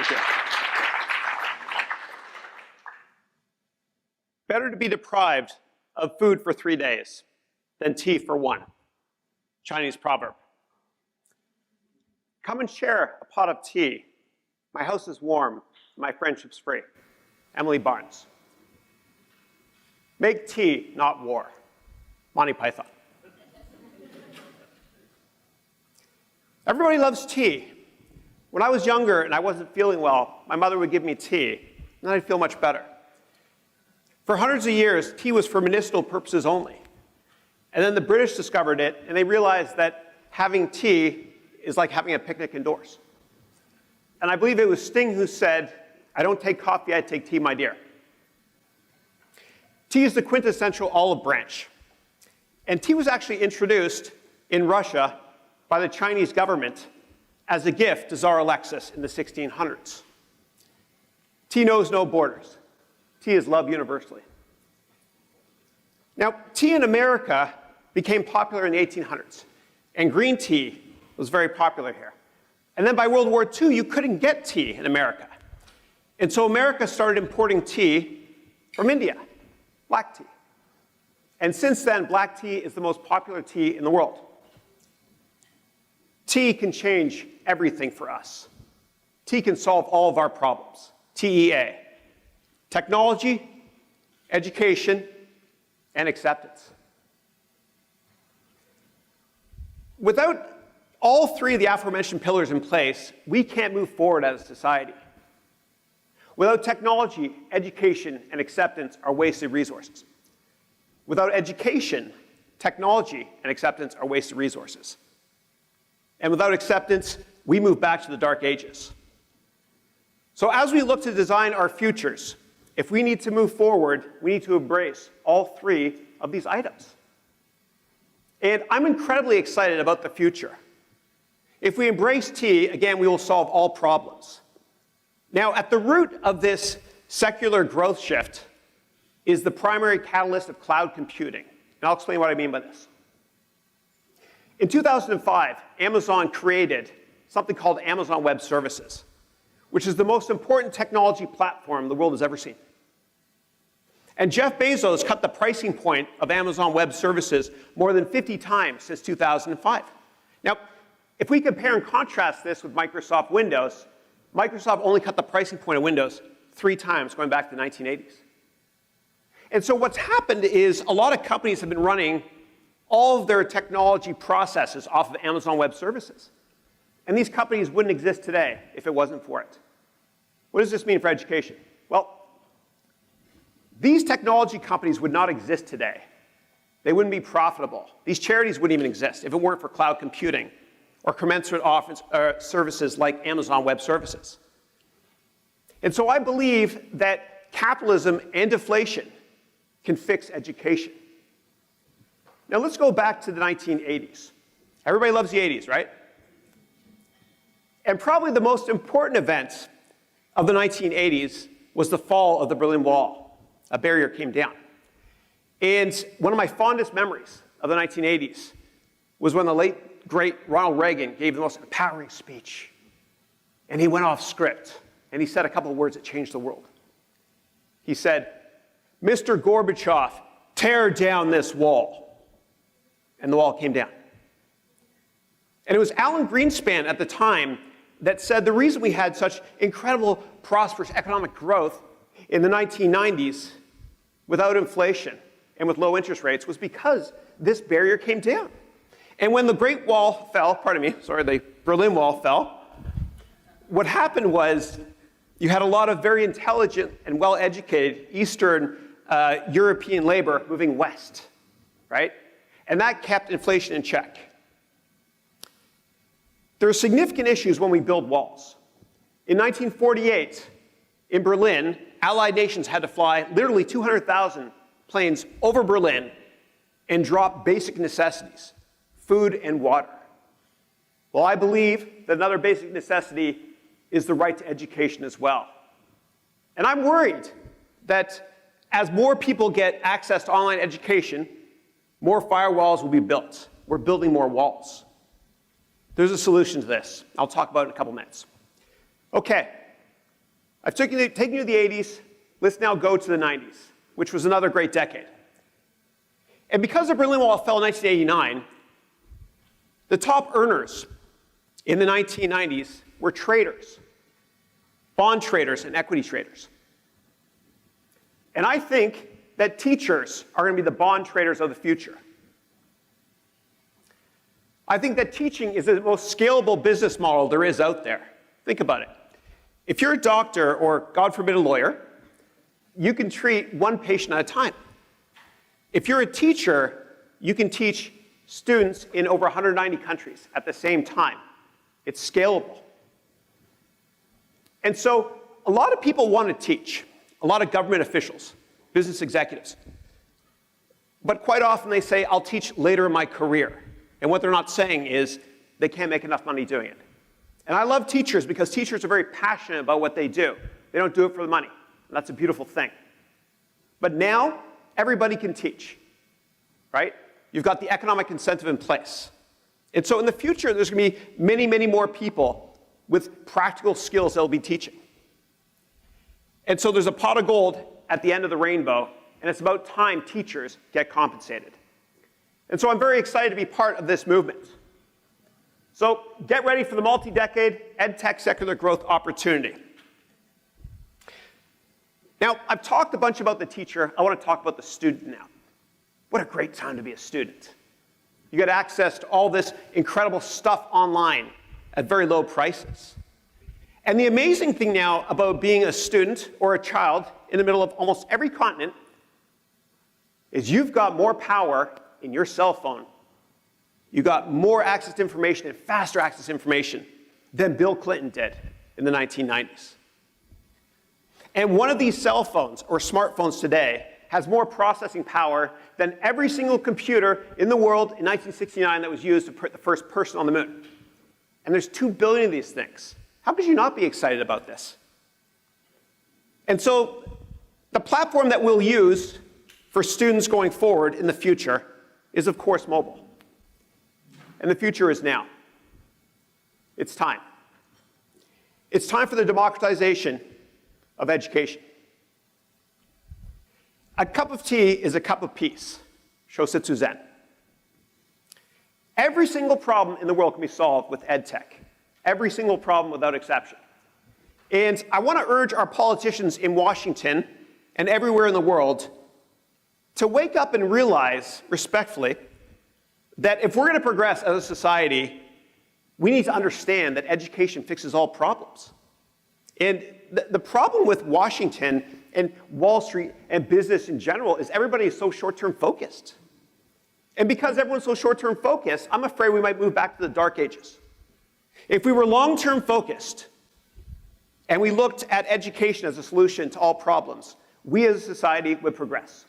Thank you. Better to be deprived of food for 3 days than tea for one. Chinese proverb. Come and share a pot of tea. My house is warm, my friendship's free. Emily Barnes. Make tea, not war. Monty Python. Everybody loves tea. When I was younger and I wasn't feeling well, my mother would give me tea, and then I'd feel much better. For hundreds of years, tea was for medicinal purposes only. And then the British discovered it, and they realized that having tea is like having a picnic indoors. And I believe it was Sting who said, "I don't take coffee, I take tea, my dear." Tea is the quintessential olive branch. And tea was actually introduced in Russia by the Chinese government as a gift to Tsar Alexis in the 1600s. Tea knows no borders. Tea is loved universally. Now, tea in America became popular in the 1800s, and green tea was very popular here. And then by World War II, you couldn't get tea in America. And so America started importing tea from India, black tea. And since then, black tea is the most popular tea in the world. Tea can change everything for us. Tea can solve all of our problems. TEA. Technology, education, and acceptance. Without all three of the aforementioned pillars in place, we can't move forward as a society. Without technology, education, and acceptance are wasted resources. Without education, technology, and acceptance are wasted resources. And without acceptance, we move back to the dark ages. So as we look to design our futures, if we need to move forward, we need to embrace all three of these items. And I'm incredibly excited about the future. If we embrace tea, again, we will solve all problems. Now, at the root of this secular growth shift is the primary catalyst of cloud computing. And I'll explain what I mean by this. In 2005, Amazon created something called Amazon Web Services, which is the most important technology platform the world has ever seen. And Jeff Bezos cut the pricing point of Amazon Web Services more than 50 times since 2005. Now, if we compare and contrast this with Microsoft Windows, Microsoft only cut the pricing point of Windows 3 times going back to the 1980s. And so what's happened is a lot of companies have been running all of their technology processes off of Amazon Web Services. And these companies wouldn't exist today if it wasn't for it. What does this mean for education? Well, these technology companies would not exist today. They wouldn't be profitable. These charities wouldn't even exist if it weren't for cloud computing or commensurate services like Amazon Web Services. And so I believe that capitalism and deflation can fix education. Now let's go back to the 1980s. Everybody loves the 80s, right? And probably the most important event of the 1980s was the fall of the Berlin Wall. A barrier came down. And one of my fondest memories of the 1980s was when the late, great Ronald Reagan gave the most empowering speech. And he went off script, and he said a couple of words that changed the world. He said, "Mr. Gorbachev, tear down this wall." And the wall came down. And it was Alan Greenspan at the time that said the reason we had such incredible, prosperous economic growth in the 1990s without inflation and with low interest rates was because this barrier came down. And when the Great Wall fell, the Berlin Wall fell, what happened was you had a lot of very intelligent and well-educated Eastern European labor moving west, right? And that kept inflation in check. There are significant issues when we build walls. In 1948, in Berlin, Allied nations had to fly literally 200,000 planes over Berlin and drop basic necessities, food and water. Well, I believe that another basic necessity is the right to education as well. And I'm worried that as more people get access to online education, more firewalls will be built. We're building more walls. There's a solution to this. I'll talk about it in a couple minutes. Okay, I've taken you to the 80s. Let's now go to the 90s, which was another great decade. And because the Berlin Wall fell in 1989, the top earners in the 1990s were traders, bond traders and equity traders. And I think that teachers are going to be the bond traders of the future. I think that teaching is the most scalable business model there is out there. Think about it. If you're a doctor or, God forbid, a lawyer, you can treat one patient at a time. If you're a teacher, you can teach students in over 190 countries at the same time. It's scalable. And so a lot of people want to teach, a lot of government officials, business executives. But quite often they say, I'll teach later in my career. And what they're not saying is they can't make enough money doing it. And I love teachers because teachers are very passionate about what they do. They don't do it for the money. And that's a beautiful thing. But now, everybody can teach, right? You've got the economic incentive in place. And so in the future, there's going to be many, many more people with practical skills that will be teaching. And so there's a pot of gold at the end of the rainbow, and it's about time teachers get compensated. And so I'm very excited to be part of this movement. So get ready for the multi-decade EdTech secular growth opportunity. Now, I've talked a bunch about the teacher. I want to talk about the student now. What a great time to be a student. You get access to all this incredible stuff online at very low prices. And the amazing thing now about being a student or a child in the middle of almost every continent is you've got more power in your cell phone. You got more access to information and faster access to information than Bill Clinton did in the 1990s. And one of these cell phones or smartphones today has more processing power than every single computer in the world in 1969 that was used to put the first person on the moon. And there's 2 billion of these things. How could you not be excited about this? And so the platform that we'll use for students going forward in the future is, of course, mobile. And the future is now. It's time. It's time for the democratization of education. A cup of tea is a cup of peace. Shositsu Zen. Every single problem in the world can be solved with EdTech. Every single problem without exception. And I want to urge our politicians in Washington and everywhere in the world to wake up and realize, respectfully, that if we're going to progress as a society, we need to understand that education fixes all problems. And the problem with Washington and Wall Street and business in general is everybody is so short-term focused. And because everyone's so short-term focused, I'm afraid we might move back to the dark ages. If we were long-term focused and we looked at education as a solution to all problems, we as a society would progress.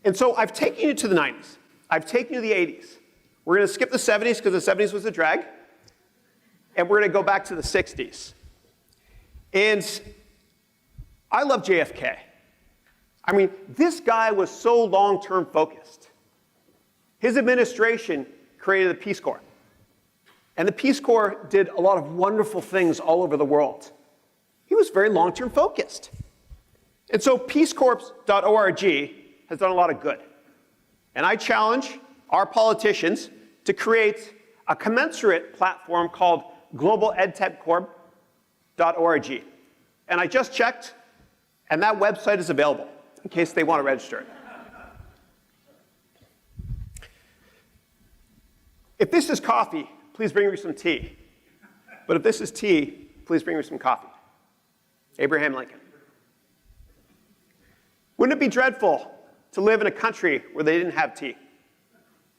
And so I've taken you to the 90s. I've taken you to the 80s. We're going to skip the 70s because the 70s was a drag. And we're going to go back to the 60s. And I love JFK. I mean, this guy was so long-term focused. His administration created the Peace Corps. And the Peace Corps did a lot of wonderful things all over the world. He was very long-term focused. And so peacecorps.org has done a lot of good. And I challenge our politicians to create a commensurate platform called globaledtechcorp.org. And I just checked, and that website is available in case they want to register it. If this is coffee, please bring me some tea. But if this is tea, please bring me some coffee. Abraham Lincoln. Wouldn't it be dreadful to live in a country where they didn't have tea?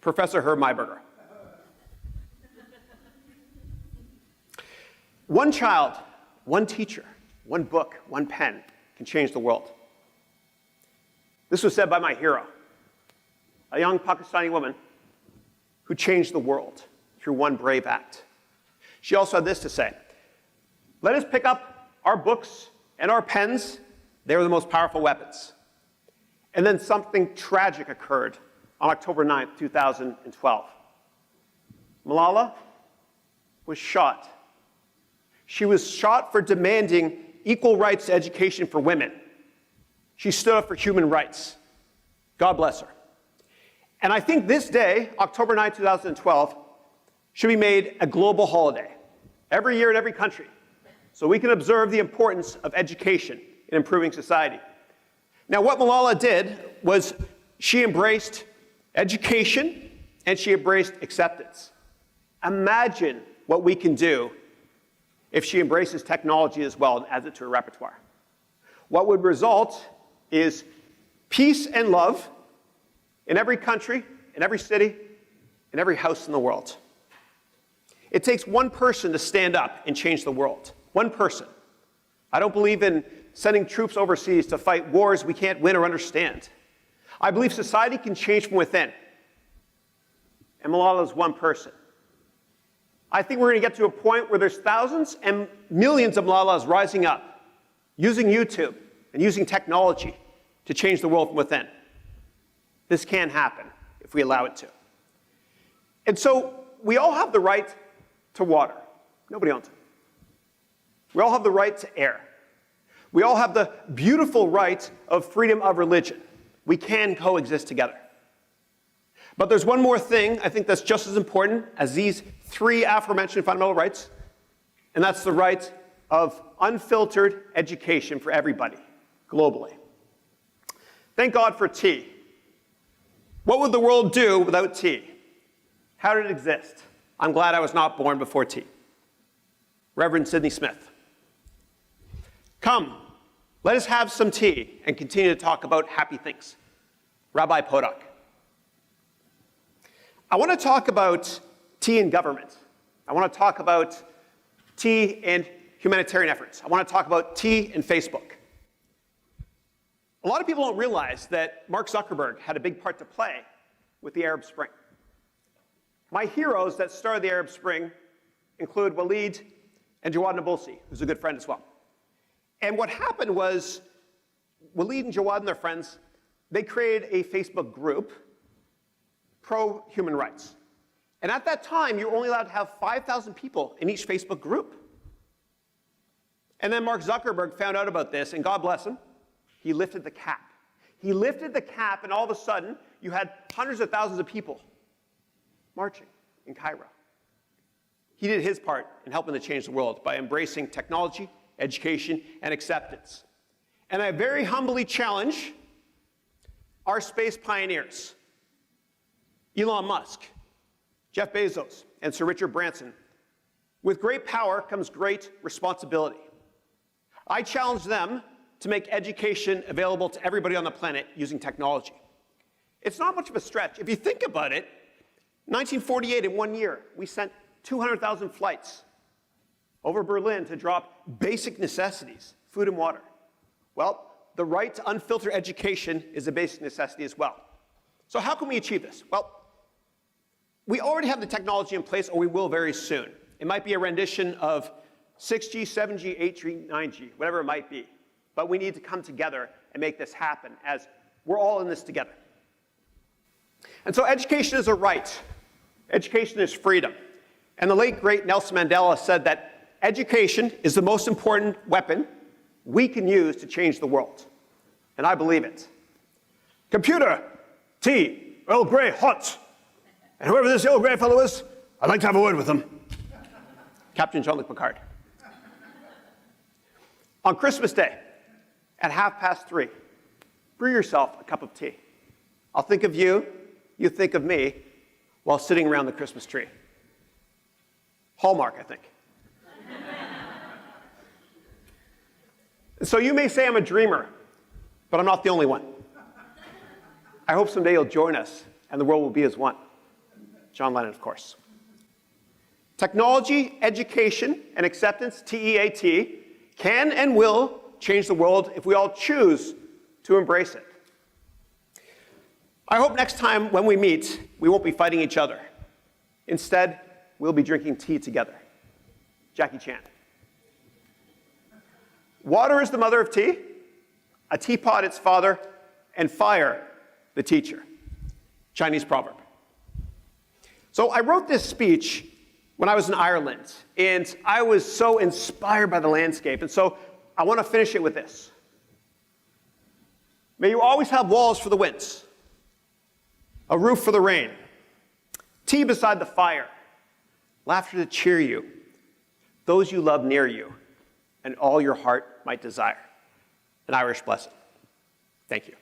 Professor Herb Mayberger. One child, one teacher, one book, one pen can change the world. This was said by my hero, a young Pakistani woman who changed the world through one brave act. She also had this to say: let us pick up our books and our pens. They were the most powerful weapons. And then something tragic occurred on October 9th, 2012. Malala was shot. She was shot for demanding equal rights to education for women. She stood up for human rights. God bless her. And I think this day, October 9, 2012, should be made a global holiday, every year in every country, so we can observe the importance of education in improving society. Now, what Malala did was she embraced education and she embraced acceptance. Imagine what we can do if she embraces technology as well and adds it to her repertoire. What would result is peace and love in every country, in every city, in every house in the world. It takes one person to stand up and change the world. One person. I don't believe in sending troops overseas to fight wars we can't win or understand. I believe society can change from within. And Malala is one person. I think we're going to get to a point where there's thousands and millions of Malalas rising up, using YouTube and using technology to change the world from within. This can happen if we allow it to. And so we all have the right to water. Nobody owns it. We all have the right to air. We all have the beautiful right of freedom of religion. We can coexist together. But there's one more thing I think that's just as important as these three aforementioned fundamental rights, and that's the right of unfiltered education for everybody, globally. Thank God for tea. What would the world do without tea? How did it exist? I'm glad I was not born before tea. Reverend Sidney Smith. Come, let us have some tea and continue to talk about happy things. Rabbi Podak. I want to talk about tea in government. I want to talk about tea in humanitarian efforts. I want to talk about tea in Facebook. A lot of people don't realize that Mark Zuckerberg had a big part to play with the Arab Spring. My heroes that started the Arab Spring include Walid and Jawad Nabulsi, who's a good friend as well. And what happened was Walid and Jawad and their friends, they created a Facebook group pro-human rights. And at that time, you were only allowed to have 5,000 people in each Facebook group. And then Mark Zuckerberg found out about this, and God bless him, he lifted the cap. He lifted the cap, and all of a sudden, you had hundreds of thousands of people marching in Cairo. He did his part in helping to change the world by embracing technology, education, and acceptance. And I very humbly challenge our space pioneers, Elon Musk, Jeff Bezos, and Sir Richard Branson. With great power comes great responsibility. I challenge them to make education available to everybody on the planet using technology. It's not much of a stretch. If you think about it, 1948, in 1 year, we sent 200,000 flights over Berlin to drop basic necessities, food and water. Well, the right to unfiltered education is a basic necessity as well. So how can we achieve this? Well, we already have the technology in place, or we will very soon. It might be a rendition of 6G, 7G, 8G, 9G, whatever it might be. But we need to come together and make this happen, as we're all in this together. And so education is a right. Education is freedom. And the late, great Nelson Mandela said that education is the most important weapon we can use to change the world. And I believe it. Computer, tea, Earl Grey, hot. And whoever this Earl Grey fellow is, I'd like to have a word with him. Captain Jean-Luc Picard. On Christmas Day, at 3:30, brew yourself a cup of tea. I'll think of you, you think of me, while sitting around the Christmas tree. Hallmark, I think. So you may say I'm a dreamer, but I'm not the only one. I hope someday you'll join us, and the world will be as one. John Lennon, of course. Technology, education, and acceptance, TEAT, can and will change the world if we all choose to embrace it. I hope next time when we meet, we won't be fighting each other. Instead, we'll be drinking tea together. Jackie Chan. Water is the mother of tea, a teapot its father, and fire the teacher. Chinese proverb. So I wrote this speech when I was in Ireland, and I was so inspired by the landscape. And so I want to finish it with this. May you always have walls for the winds, a roof for the rain, tea beside the fire, laughter to cheer you, those you love near you, and all your heart might desire. An Irish blessing. Thank you.